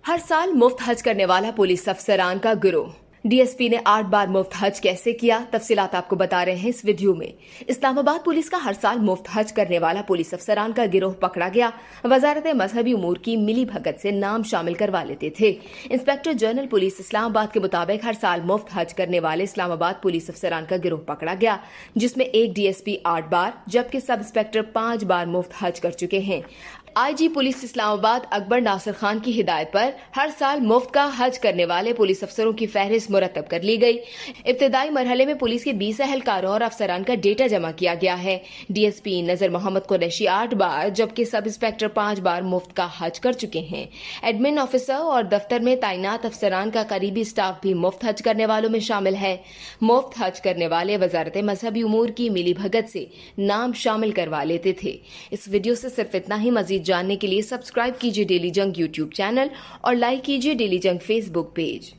हर साल मुफ्त हज करने वाला पुलिस अफसरान का गिरोह। डीएसपी ने 8 बार मुफ्त हज कैसे किया, तफसीलात आपको बता रहे हैं इस वीडियो में। इस्लामाबाद पुलिस का हर साल मुफ्त हज करने वाला पुलिस अफसरान का गिरोह पकड़ा गया। वजारत मजहबी उमूर की मिली भगत से नाम शामिल करवा लेते थे। इंस्पेक्टर जनरल पुलिस इस्लामाबाद के मुताबिक हर साल मुफ्त हज करने वाले इस्लामाबाद पुलिस अफसरान का गिरोह पकड़ा गया, जिसमें एक डीएसपी 8 बार जबकि सब इंस्पेक्टर 5 बार मुफ्त हज कर चुके हैं। आईजी पुलिस इस्लामाबाद अकबर नासिर खान की हिदायत पर हर साल मुफ्त का हज करने वाले पुलिस अफसरों की फहरिस्त मुरतब कर ली गई। इब्तदाई मरहले में पुलिस के 20 एहलकारों और अफसरान का डेटा जमा किया गया है। डीएसपी नजर मोहम्मद कुरैशी 8 बार जबकि सब इंस्पेक्टर 5 बार मुफ्त का हज कर चुके हैं। एडमिन ऑफिसर और दफ्तर में तैनात अफसरान का करीबी स्टाफ भी मुफ्त हज करने वालों में शामिल है। मुफ्त हज करने वाले वजारत मजहबी उमूर की मिली भगत से नाम शामिल करवा लेते थे। इस वीडियो से सिर्फ इतना ही। मजीद जानने के लिए सब्सक्राइब कीजिए डेली जंग यूट्यूब चैनल और लाइक कीजिए डेली जंग फेसबुक पेज।